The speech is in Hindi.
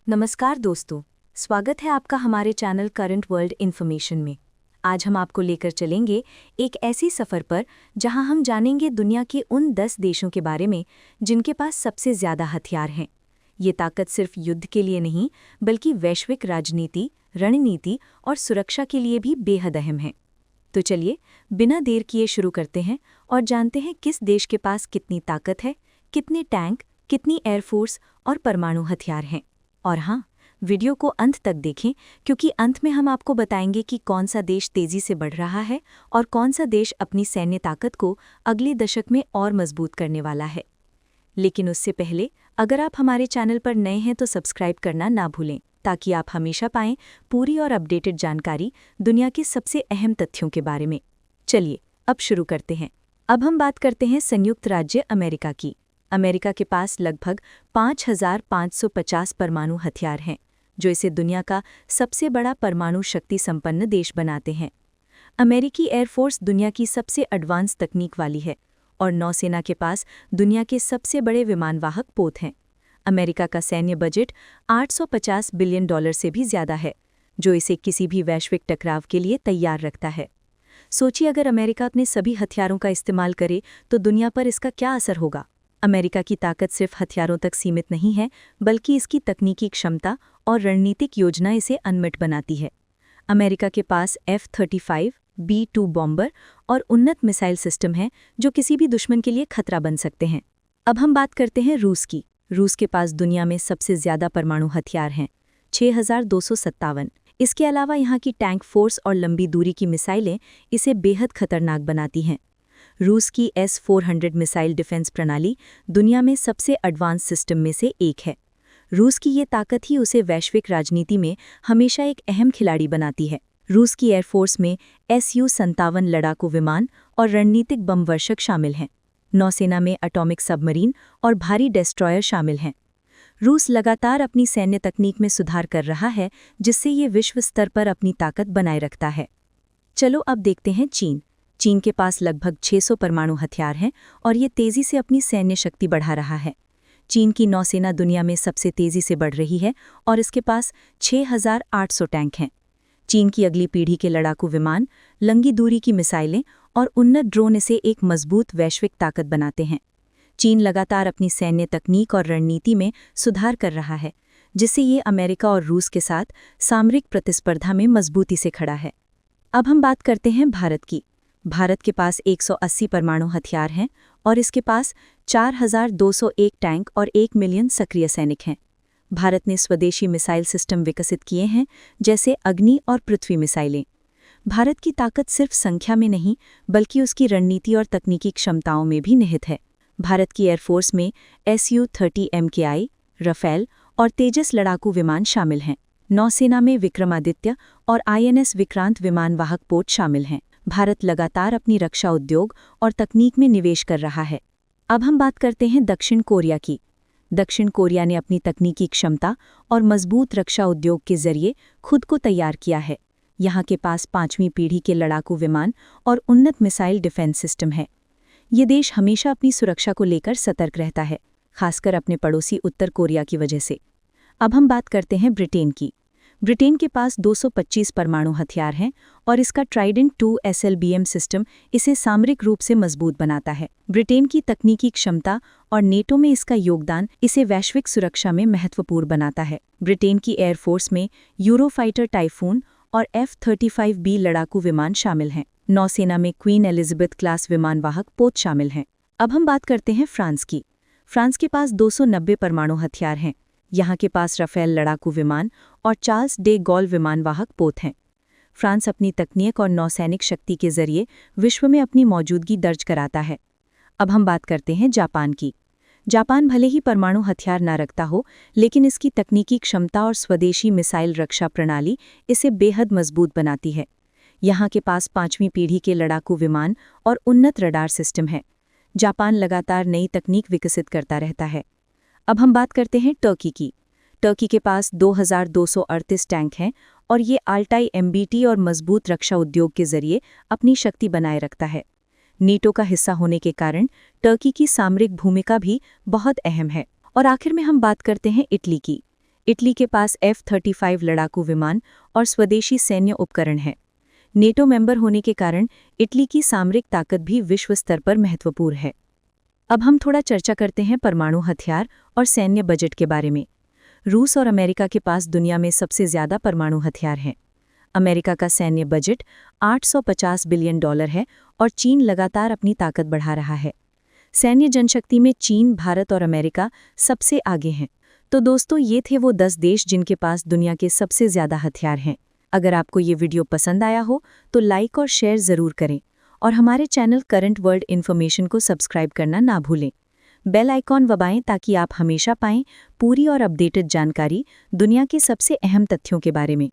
नमस्कार दोस्तों, स्वागत है आपका हमारे चैनल करंट वर्ल्ड इन्फॉर्मेशन में। आज हम आपको लेकर चलेंगे एक ऐसी सफ़र पर जहां हम जानेंगे दुनिया के उन 10 देशों के बारे में जिनके पास सबसे ज़्यादा हथियार हैं। ये ताकत सिर्फ युद्ध के लिए नहीं, बल्कि वैश्विक राजनीति, रणनीति और सुरक्षा के लिए भी बेहद अहम है। तो चलिए, बिना देर किए शुरू करते हैं और जानते हैं किस देश के पास कितनी ताकत है, कितने टैंक, कितनी एयरफोर्स और परमाणु हथियार हैं। और हाँ, वीडियो को अंत तक देखें क्योंकि अंत में हम आपको बताएंगे कि कौन सा देश तेजी से बढ़ रहा है और कौन सा देश अपनी सैन्य ताकत को अगले दशक में और मजबूत करने वाला है। लेकिन उससे पहले, अगर आप हमारे चैनल पर नए हैं तो सब्सक्राइब करना ना भूलें ताकि आप हमेशा पाएं पूरी और अपडेटेड जानकारी दुनिया के सबसे अहम तथ्यों के बारे में। चलिए, अब शुरू करते हैं। अब हम बात करते हैं संयुक्त राज्य अमेरिका की। अमेरिका के पास लगभग 5,550 परमाणु हथियार हैं, जो इसे दुनिया का सबसे बड़ा परमाणु शक्ति संपन्न देश बनाते हैं। अमेरिकी एयरफोर्स दुनिया की सबसे एडवांस तकनीक वाली है और नौसेना के पास दुनिया के सबसे बड़े विमानवाहक पोत हैं। अमेरिका का सैन्य बजट $850 बिलियन से भी ज़्यादा है, जो इसे किसी भी वैश्विक टकराव के लिए तैयार रखता है। सोचिए, अगर अमेरिका अपने सभी हथियारों का इस्तेमाल करे तो दुनिया पर इसका क्या असर होगा। अमेरिका की ताकत सिर्फ हथियारों तक सीमित नहीं है, बल्कि इसकी तकनीकी क्षमता और रणनीतिक योजना इसे अनमिट बनाती है। अमेरिका के पास F-35, B-2 बॉम्बर और उन्नत मिसाइल सिस्टम हैं जो किसी भी दुश्मन के लिए खतरा बन सकते हैं। अब हम बात करते हैं रूस की। रूस के पास दुनिया में सबसे ज़्यादा परमाणु हथियार हैं, 6,257। इसके अलावा यहाँ की टैंक फोर्स और लंबी दूरी की मिसाइलें इसे बेहद खतरनाक बनाती हैं। रूस की S-400 मिसाइल डिफेंस प्रणाली दुनिया में सबसे एडवांस सिस्टम में से एक है। रूस की ये ताकत ही उसे वैश्विक राजनीति में हमेशा एक अहम खिलाड़ी बनाती है। रूस की एयरफोर्स में Su-57 लड़ाकू विमान और रणनीतिक बम वर्षक शामिल हैं। नौसेना में एटॉमिक सबमरीन और भारी डेस्ट्रॉयर शामिल हैं। रूस लगातार अपनी सैन्य तकनीक में सुधार कर रहा है, जिससे ये विश्व स्तर पर अपनी ताकत बनाए रखता है। चलो अब देखते हैं चीन। चीन के पास लगभग 600 परमाणु हथियार हैं और ये तेज़ी से अपनी सैन्य शक्ति बढ़ा रहा है। चीन की नौसेना दुनिया में सबसे तेज़ी से बढ़ रही है और इसके पास 6,800 टैंक हैं। चीन की अगली पीढ़ी के लड़ाकू विमान, लंबी दूरी की मिसाइलें और उन्नत ड्रोन इसे एक मजबूत वैश्विक ताकत बनाते हैं। चीन लगातार अपनी सैन्य तकनीक और रणनीति में सुधार कर रहा है, जिससे ये अमेरिका और रूस के साथ सामरिक प्रतिस्पर्धा में मजबूती से खड़ा है। अब हम बात करते हैं भारत की। भारत के पास 180 परमाणु हथियार हैं और इसके पास 4,201 टैंक और 1 मिलियन सक्रिय सैनिक हैं। भारत ने स्वदेशी मिसाइल सिस्टम विकसित किए हैं, जैसे अग्नि और पृथ्वी मिसाइलें। भारत की ताकत सिर्फ संख्या में नहीं, बल्कि उसकी रणनीति और तकनीकी क्षमताओं में भी निहित है। भारत की एयरफोर्स में Su-30 MKI, रफेल और तेजस लड़ाकू विमान शामिल हैं। नौसेना में विक्रमादित्य और INS विक्रांत विमानवाहक पोत शामिल हैं। भारत लगातार अपनी रक्षा उद्योग और तकनीक में निवेश कर रहा है। अब हम बात करते हैं दक्षिण कोरिया की। दक्षिण कोरिया ने अपनी तकनीकी क्षमता और मजबूत रक्षा उद्योग के जरिए खुद को तैयार किया है। यहाँ के पास 5वीं पीढ़ी के लड़ाकू विमान और उन्नत मिसाइल डिफेंस सिस्टम है। ये देश हमेशा अपनी सुरक्षा को लेकर सतर्क रहता है, खासकर अपने पड़ोसी उत्तर कोरिया की वजह से। अब हम बात करते हैं ब्रिटेन की। ब्रिटेन के पास 225 परमाणु हथियार हैं और इसका ट्राइडेंट 2 SLBM सिस्टम इसे सामरिक रूप से मजबूत बनाता है। ब्रिटेन की तकनीकी क्षमता और नेटो में इसका योगदान इसे वैश्विक सुरक्षा में महत्वपूर्ण बनाता है। ब्रिटेन की एयरफोर्स में यूरोफाइटर टाइफून और F-35B लड़ाकू विमान शामिल हैं। नौसेना में क्वीन एलिजाबेथ क्लास विमानवाहक पोत शामिल हैं। अब हम बात करते हैं फ्रांस की। फ्रांस के पास 290 परमाणु हथियार हैं। यहाँ के पास रफेल लड़ाकू विमान और चार्ल्स डे गॉल विमानवाहक पोत हैं। फ्रांस अपनी तकनीक और नौसैनिक शक्ति के जरिए विश्व में अपनी मौजूदगी दर्ज कराता है। अब हम बात करते हैं जापान की। जापान भले ही परमाणु हथियार न रखता हो, लेकिन इसकी तकनीकी क्षमता और स्वदेशी मिसाइल रक्षा प्रणाली इसे बेहद मजबूत बनाती है। यहाँ के पास 5वीं पीढ़ी के लड़ाकू विमान और उन्नत रडार सिस्टम है। जापान लगातार नई तकनीक विकसित करता रहता है। अब हम बात करते हैं टर्की की। टर्की के पास 2,238 टैंक हैं और ये आल्टाई MBT और मजबूत रक्षा उद्योग के जरिए अपनी शक्ति बनाए रखता है। नेटो का हिस्सा होने के कारण टर्की की सामरिक भूमिका भी बहुत अहम है। और आखिर में हम बात करते हैं इटली की। इटली के पास F-35 लड़ाकू विमान और स्वदेशी सैन्य उपकरण है। नेटो मेंबर होने के कारण इटली की सामरिक ताकत भी विश्व स्तर पर महत्वपूर्ण है। अब हम थोड़ा चर्चा करते हैं परमाणु हथियार और सैन्य बजट के बारे में। रूस और अमेरिका के पास दुनिया में सबसे ज़्यादा परमाणु हथियार हैं। अमेरिका का सैन्य बजट $850 बिलियन है और चीन लगातार अपनी ताकत बढ़ा रहा है। सैन्य जनशक्ति में चीन, भारत और अमेरिका सबसे आगे हैं। तो दोस्तों, ये थे वो 10 देश जिनके पास दुनिया के सबसे ज़्यादा हथियार हैं। अगर आपको ये वीडियो पसंद आया हो तो लाइक और शेयर ज़रूर करें और हमारे चैनल करंट वर्ल्ड इन्फॉर्मेशन को सब्सक्राइब करना ना भूलें। बेल आइकॉन दबाएं ताकि आप हमेशा पाएं पूरी और अपडेटेड जानकारी दुनिया के सबसे अहम तथ्यों के बारे में।